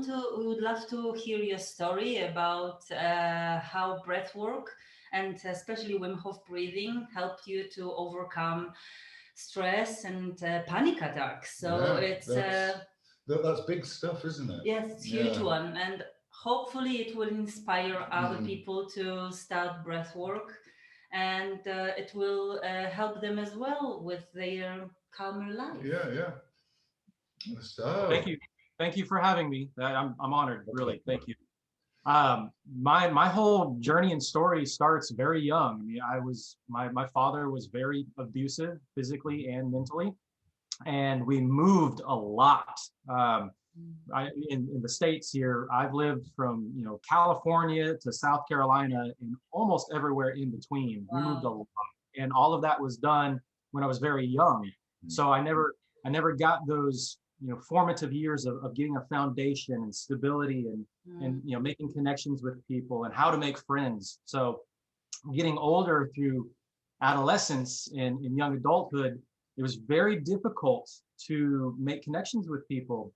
we would love to hear your story about how breath work and especially Wim Hof breathing helped you to overcome stress and panic attacks. So that's big stuff, isn't it? Yes, it's huge one, and hopefully it will inspire other people to start breath work, and it will help them as well with their calmer life. Yeah. So thank you for having me. I'm honored, really. Thank you. My whole journey and story starts very young. I mean, my father was very abusive physically and mentally, and we moved a lot. In the States here, I've lived from California to South Carolina and almost everywhere in between. Wow. We moved a lot, and all of that was done when I was very young. So I never got those formative years of getting a foundation and stability and making connections with people and how to make friends. So getting older through adolescence and young adulthood, it was very difficult to make connections with people.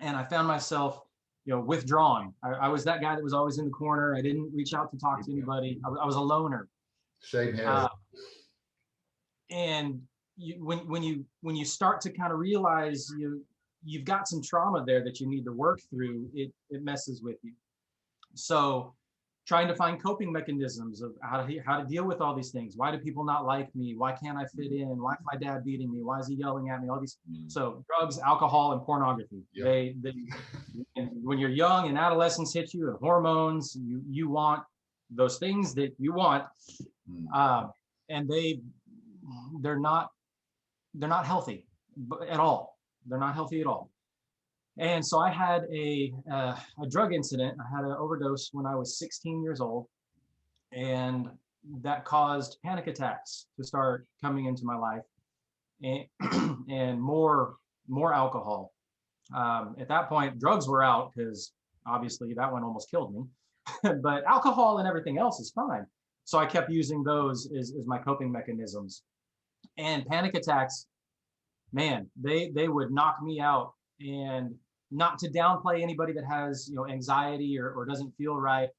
And I found myself, withdrawn. I was that guy that was always in the corner. I didn't reach out to talk to anybody. I was a loner. Same here. And when you start to kind of realize you've got some trauma there that you need to work through, it messes with you. So trying to find coping mechanisms of how to deal with all these things. Why do people not like me? Why can't I fit in? Why is my dad beating me? Why is he yelling at me? All these. So drugs, alcohol, and pornography. They when you're young and adolescence hits you and hormones, you want those things that you want, and they're not healthy at all. They're not healthy at all. And so I had a drug incident. I had an overdose when I was 16 years old, and that caused panic attacks to start coming into my life, and more alcohol. At that point, drugs were out because obviously that one almost killed me, but alcohol and everything else is fine. So I kept using those as my coping mechanisms. And panic attacks, man, they would knock me out. And not to downplay anybody that has anxiety or doesn't feel right,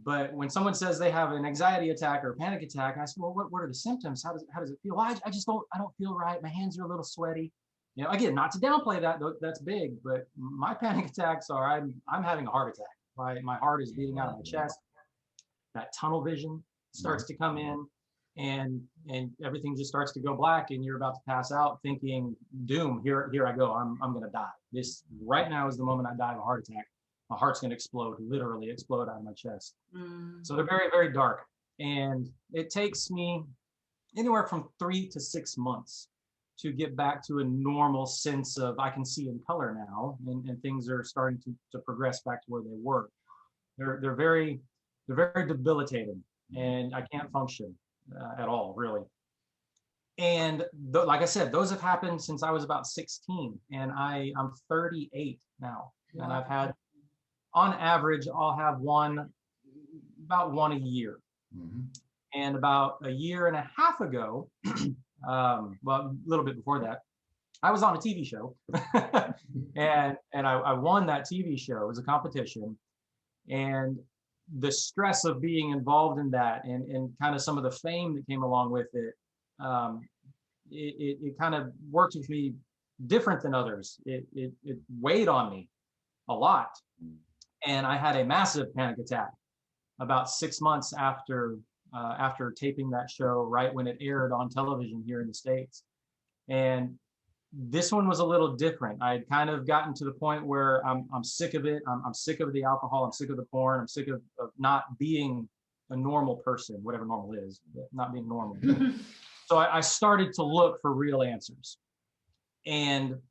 but when someone says they have an anxiety attack or a panic attack, I ask, well, what are the symptoms? How does it feel? Well, I just don't feel right. My hands are a little sweaty. Again, not to downplay that, that's big, but my panic attacks are I'm having a heart attack. My heart is beating out of my chest. That tunnel vision starts to come in. And everything just starts to go black, and you're about to pass out, thinking, "Doom! Here I go. I'm gonna die. This right now is the moment I die of a heart attack. My heart's gonna explode, literally explode out of my chest." So they're very, very dark, and it takes me anywhere from 3 to 6 months to get back to a normal sense of I can see in color now, and things are starting to progress back to where they were. They're very debilitating, and I can't function. At all, really. And like I said, those have happened since I was about 16, and I'm 38 now. Wow. And I've had, on average, I'll have about one a year. And about a year and a half ago, well, a little bit before that, I was on a TV show, and I won that TV show. It was a competition, and the stress of being involved in that and kind of some of the fame that came along with it, it kind of worked with me different than others. It weighed on me a lot. And I had a massive panic attack about 6 months after taping that show, right when it aired on television here in the States. And this one was a little different. I had kind of gotten to the point where I'm sick of it. I'm sick of the alcohol. I'm sick of the porn. I'm sick of not being a normal person, whatever normal is, not being normal. So I started to look for real answers. And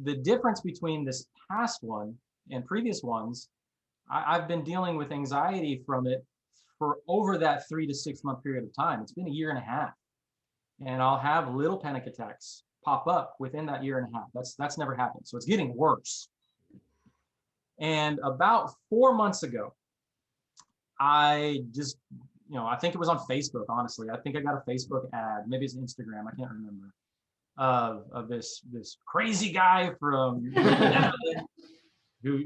the difference between this past one and previous ones, I've been dealing with anxiety from it for over that 3 to 6 month period of time. It's been a year and a half. And I'll have little panic attacks pop up within that year and a half. That's never happened. So it's getting worse. And about 4 months ago, I just, I think it was on Facebook, honestly. I think I got a Facebook ad, maybe it's Instagram, I can't remember, of this crazy guy from Netherlands. who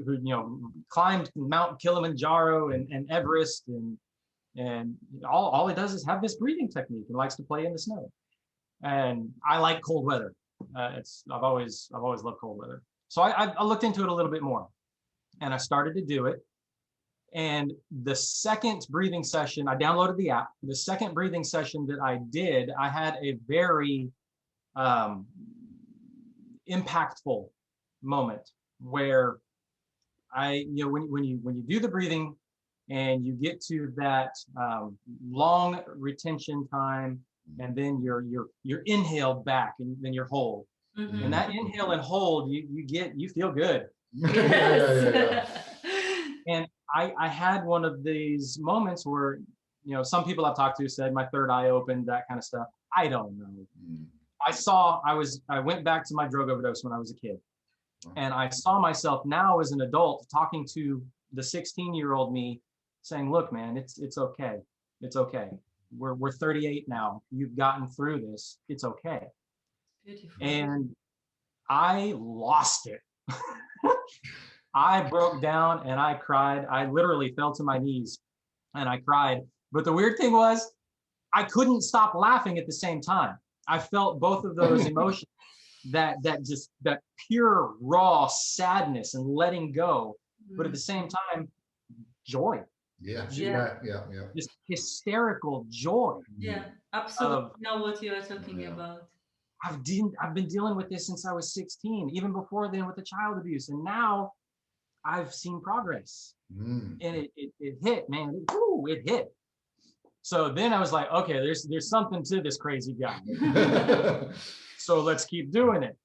climbed Mount Kilimanjaro and Everest, and all he does is have this breathing technique and likes to play in the snow. And I like cold weather. I've always loved cold weather. So I looked into it a little bit more, and I started to do it. And the second breathing session, I downloaded the app. The second breathing session that I did, I had a very impactful moment where when you do the breathing and you get to that long retention time, and then you're inhaled back, and then you're hold. Mm-hmm. And that inhale and hold, you feel good. Yeah. And I had one of these moments where, some people I've talked to said my third eye opened, that kind of stuff. I don't know. I went back to my drug overdose when I was a kid, and I saw myself now as an adult talking to the 16-year-old me, saying, "Look, man, it's okay. It's okay. We're 38 now. You've gotten through this. It's okay." Beautiful. And I lost it. I broke down and I cried. I literally fell to my knees and I cried. But the weird thing was, I couldn't stop laughing at the same time. I felt both of those emotions, that pure raw sadness and letting go, but at the same time, joy. Yeah. Just hysterical joy. Yeah, absolutely. Know what you are talking about. I've been dealing with this since I was 16, even before then with the child abuse, and now I've seen progress. And it hit, man. It hit. So then I was like, okay, there's something to this crazy guy. So let's keep doing it.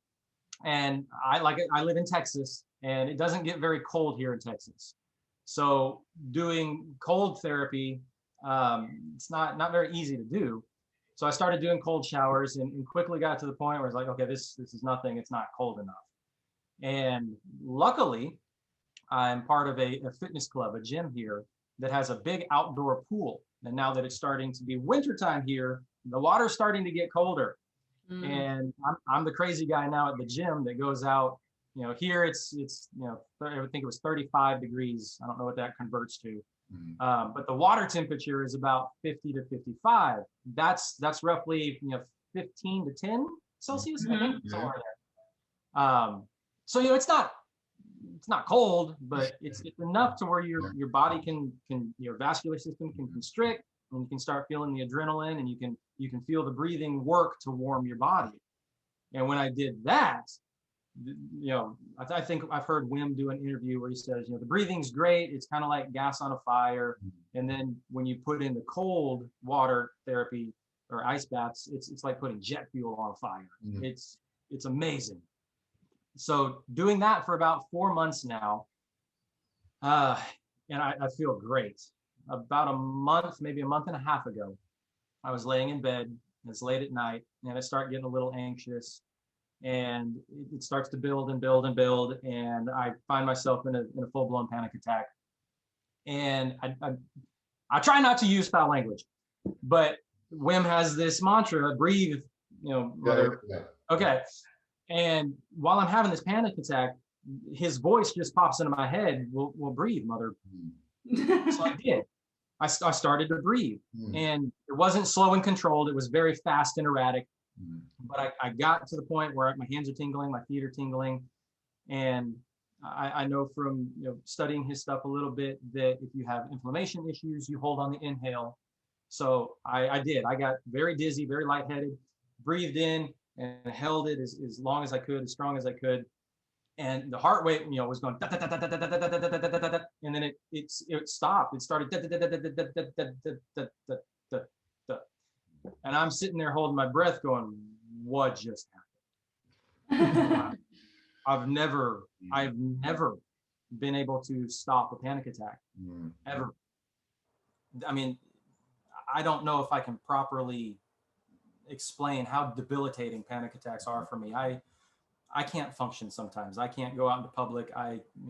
And I live in Texas, and it doesn't get very cold here in Texas. So doing cold therapy, it's not very easy to do. So I started doing cold showers and quickly got to the point where it's like, okay, this is nothing. It's not cold enough. And luckily, I'm part of a fitness club, a gym here that has a big outdoor pool. And now that it's starting to be wintertime here, the water's starting to get colder. And I'm the crazy guy now at the gym that goes out. Here it's I think it was 35 degrees. I don't know what that converts to. But the water temperature is about 50 to 55. That's roughly 15 to 10 Celsius, I think, somewhere there. So it's not cold, but it's enough to where your body can your vascular system can constrict, and you can start feeling the adrenaline, and you can feel the breathing work to warm your body. And when I did that, I think I've heard Wim do an interview where he says, the breathing's great. It's kind of like gas on a fire. And then when you put in the cold water therapy or ice baths, it's like putting jet fuel on fire. It's amazing. So doing that for about 4 months now, and I feel great. About a month, maybe a month and a half ago, I was laying in bed. It's late at night, and I start getting a little anxious. And it starts to build and build and build, and I find myself in a full-blown panic attack. And I try not to use foul language, but Wim has this mantra: breathe, mother. Okay. And while I'm having this panic attack, his voice just pops into my head: "Well, breathe, mother." So I did. I started to breathe, and it wasn't slow and controlled. It was very fast and erratic. But I got to the point where my hands are tingling, my feet are tingling, and I know from studying his stuff a little bit that if you have inflammation issues, you hold on the inhale. So I did. I got very dizzy, very lightheaded, breathed in and held it as long as I could, as strong as I could, and the heart rate was going, and then it stopped. It started, and I'm sitting there holding my breath going, what just happened? I've never been able to stop a panic attack, ever. I mean, I don't know if I can properly explain how debilitating panic attacks are for me. I can't function sometimes. I can't go out into public.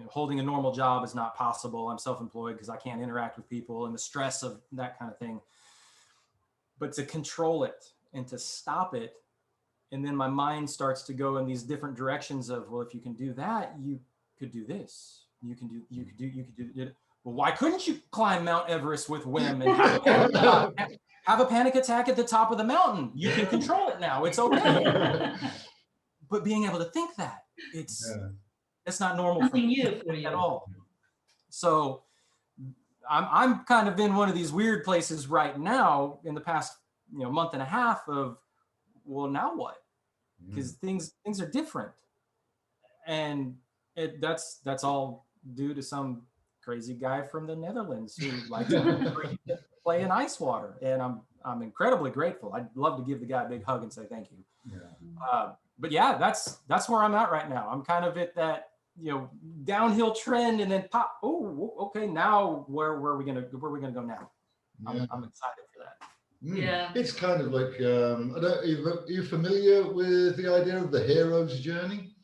Holding a normal job is not possible. I'm self-employed because I can't interact with people, and the stress of that kind of thing. But to control it and to stop it, and then my mind starts to go in these different directions of, well, if you can do that, you could do this. You can do, you could do it. Well, why couldn't you climb Mount Everest with Wim and have a panic attack at the top of the mountain? You can control it now. It's okay. But being able to think that, it's not normal Something new for you at all. So I'm kind of in one of these weird places right now in the past month and a half of, well, now what? Because things are different, and that's all due to some crazy guy from the Netherlands who likes to play in ice water, and I'm incredibly grateful. I'd love to give the guy a big hug and say thank you. But yeah, that's where I'm at right now. I'm kind of at that downhill trend, and then pop. Oh, okay. Now where are we gonna go now? I'm excited for that. Yeah, it's kind of like are you familiar with the idea of the hero's journey?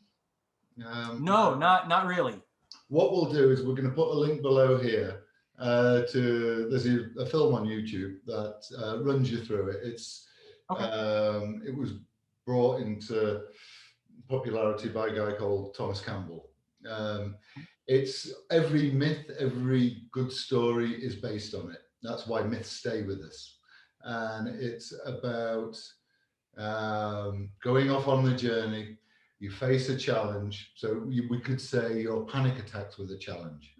No, not really. What we'll do is we're going to put a link below here there's a film on YouTube that runs you through it. It's it was brought into popularity by a guy called Thomas Campbell. It's every myth, every good story is based on it. That's why myths stay with us. And it's about going off on the journey. You face a challenge. So we could say your panic attacks were the challenge,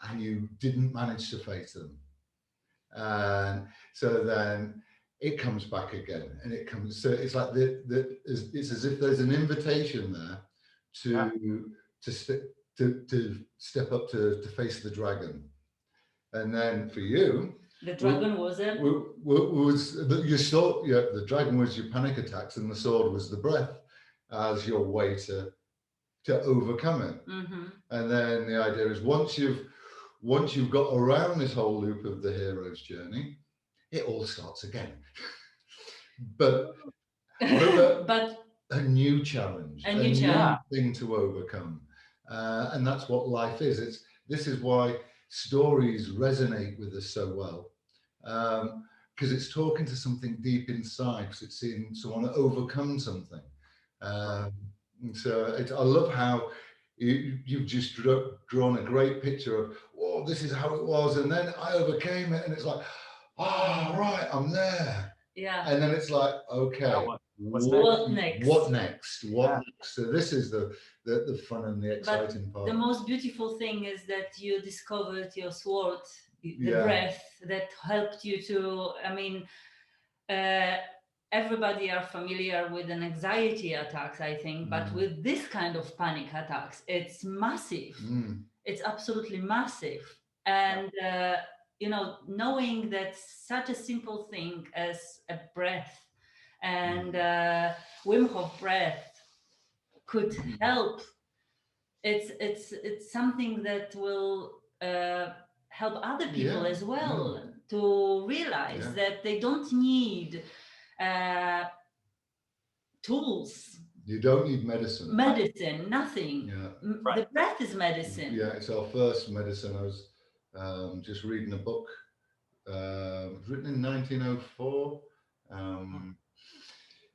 and you didn't manage to face them. And so then it comes back again, and it comes. So it's like it's as if there's an invitation there to step up to face the dragon. And then for you, the dragon was it? The dragon was your panic attacks, and the sword was the breath as your way to overcome it. And then the idea is once you've got around this whole loop of the hero's journey, it all starts again. but a new challenge, a new thing to overcome, and that's what life is. This is why stories resonate with us so well, because it's talking to something deep inside, because it's seeing someone overcome something. So I love how you've just drawn a great picture of, oh, this is how it was, and then I overcame it, and it's like, oh, right, I'm there. Yeah. And then it's like, okay, what next? What next? So this is the fun and the exciting part. The most beautiful thing is that you discovered your sword, the breath that helped you to. I mean, everybody are familiar with an anxiety attacks, I think, but with this kind of panic attacks, it's massive. It's absolutely massive. And knowing that such a simple thing as a breath and Wim Hof breath could help. It's something that will help other people as well to realize that they don't need tools. You don't need medicine. Nothing. The breath is medicine. Yeah, it's our first medicine. I was just reading a book written in 1904,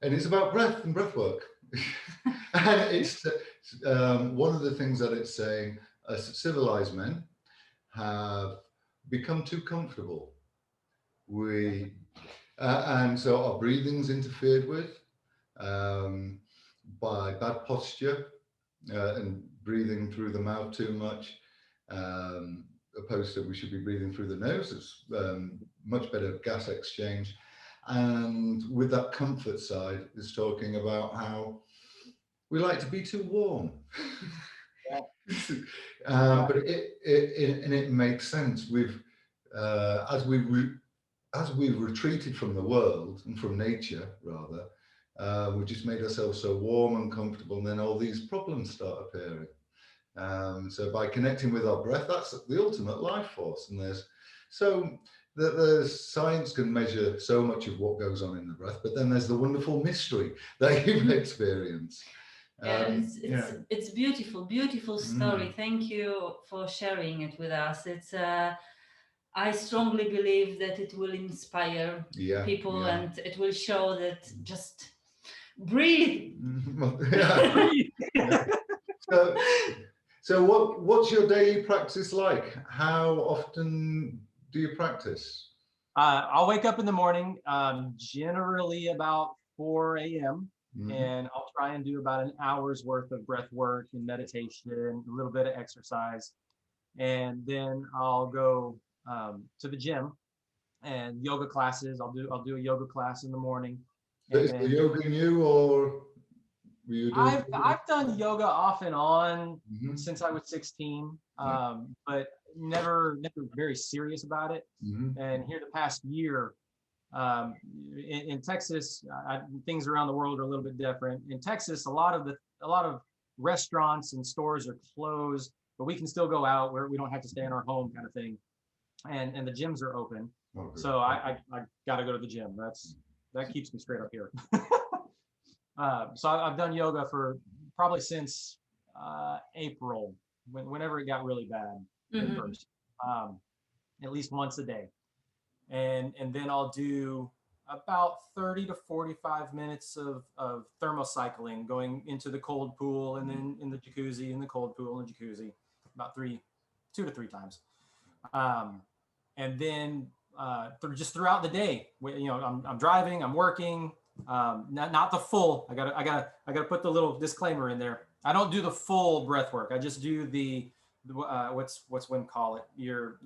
and it's about breath and breath work. And it's one of the things that it's saying, civilized men have become too comfortable. And so our breathing's interfered with by bad posture and breathing through the mouth too much, opposed to we should be breathing through the nose. It's much better gas exchange. And with that comfort side, is talking about how we like to be too warm. But it makes sense. As we've retreated from the world and from nature, rather, we've just made ourselves so warm and comfortable, and then all these problems start appearing. So by connecting with our breath, that's the ultimate life force. And there's science can measure so much of what goes on in the breath, but then there's the wonderful mystery that you've experienced. It's beautiful story. Thank you for sharing it with us. It's I strongly believe that it will inspire people, and it will show that just breathe. So what's your daily practice like? How often do you practice? I'll wake up in the morning, generally about 4 a.m. And I'll try and do about an hour's worth of breath work and meditation, a little bit of exercise. And then I'll go to the gym and yoga classes. I'll do a yoga class in the morning. Is the yoga new, or were you doing I've done yoga off and on since I was 16, but never very serious about it. And here the past year, in Texas, things around the world are a little bit different. In Texas, a lot of restaurants and stores are closed, but we can still go out where we don't have to stay in our home, kind of thing. And the gyms are open. Okay. So I got to go to the gym. That keeps me straight up here. So I've done yoga for probably since April, whenever it got really bad at first, at least once a day. And then I'll do about 30 to 45 minutes of thermocycling, going into the cold pool and then in the jacuzzi, in the cold pool and jacuzzi, about 2 to 3 times. And then just throughout the day, I'm driving, I'm working, not the full. I gotta put the little disclaimer in there. I don't do the full breath work. I just do the what's Wim call it? Your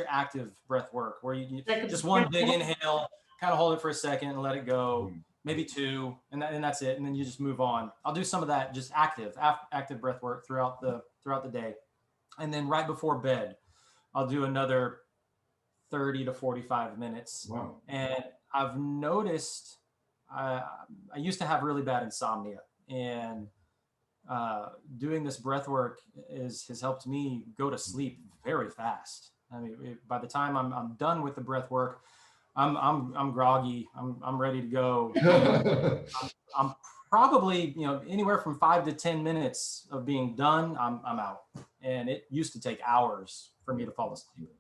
active breath work, where you like just one big inhale, kind of hold it for a second and let it go, maybe 2, and that's it, and then you just move on. I'll do some of that just active breath work throughout the day, and then right before bed, I'll do another 30 to 45 minutes. Wow. And I've noticed I used to have really bad insomnia, and doing this breath work has helped me go to sleep very fast. I mean, by the time I'm done with the breath work, I'm groggy. I'm ready to go. I'm probably anywhere from 5 to 10 minutes of being done. I'm out, and it used to take hours for me to fall asleep.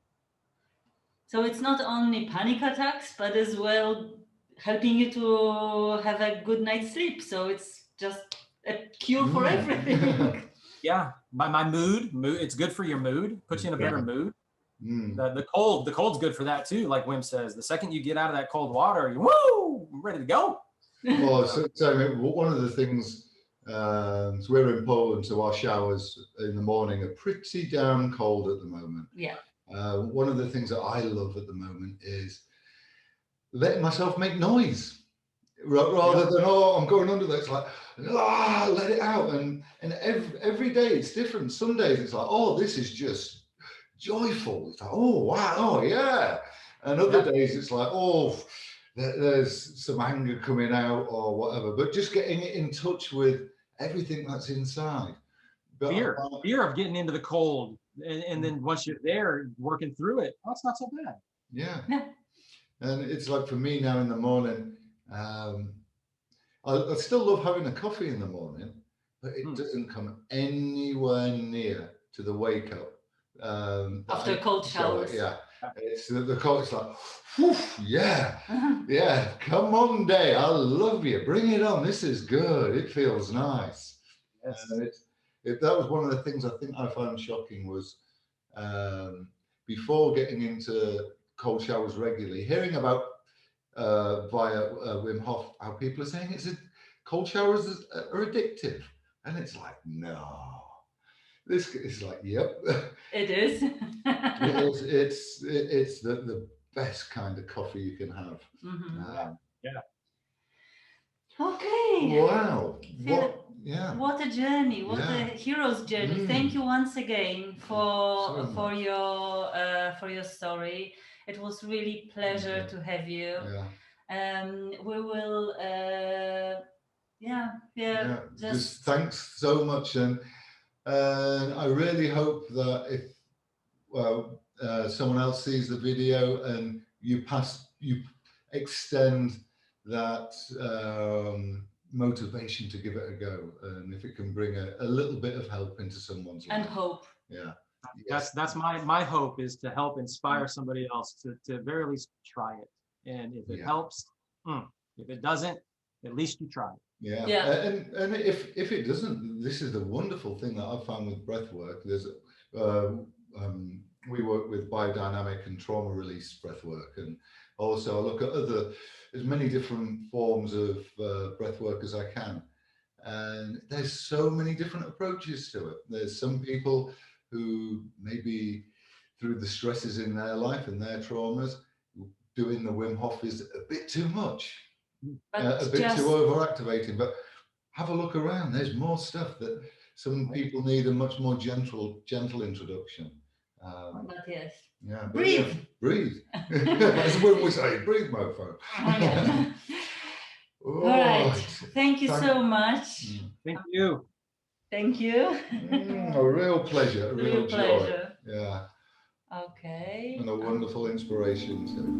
So it's not only panic attacks, but as well helping you to have a good night's sleep. So it's just a cure for everything. Yeah, my mood, it's good for your mood, puts you in a better mood. The cold's good for that too. Like Wim says, the second you get out of that cold water, I'm ready to go. Well, so one of the things, so we're in Poland, so our showers in the morning are pretty damn cold at the moment. Yeah. One of the things that I love at the moment is letting myself make noise, rather than I'm going under there. It's like let it out, and every day it's different. Some days it's like, this is just joyful. It's like, wow, yeah. And other days it's like, there's some anger coming out or whatever. But just getting it in touch with everything that's inside. But fear of getting into the cold, and then once you're there working through it, it's not so bad. Yeah. And it's like for me now in the morning, I still love having a coffee in the morning, but it doesn't come anywhere near to the wake up. After a cold shower. Yeah. It's the cold. It's like, whew, yeah, yeah. Come on, day. I love you. Bring it on. This is good. It feels nice. Yes. That was one of the things I think I found shocking was before getting into cold showers regularly, hearing about via Wim Hof how people are saying cold showers are addictive, and it's like, no. This is like, yep. It is. It's the best kind of coffee you can have. Yeah. Okay. Wow. What a journey! What a hero's journey! Thank you once again for your story. It was really pleasure to have you. We will. Just thanks so much, and I really hope that if someone else sees the video and you extend that motivation to give it a go, and if it can bring a little bit of help into someone's life and hope. That's my hope, is to help inspire somebody else to very least try it, and if it helps, if it doesn't, at least you tried. Yeah. Yeah. And if it doesn't, this is the wonderful thing that I've found with breath work. We work with biodynamic and trauma release breath work, and also I look at as many different forms of breath work as I can. And there's so many different approaches to it. There's some people who maybe through the stresses in their life and their traumas, doing the Wim Hof is a bit too much, a bit too overactivating. But have a look around. There's more stuff that some people need a much more gentle introduction. But yes. Yeah. Breathe. Yeah, breathe. That's what we say. Breathe, mofo. All right. Thank you so much. Thank you. Thank you. A real pleasure. A real joy. Pleasure. Yeah. Okay. And a wonderful inspiration too.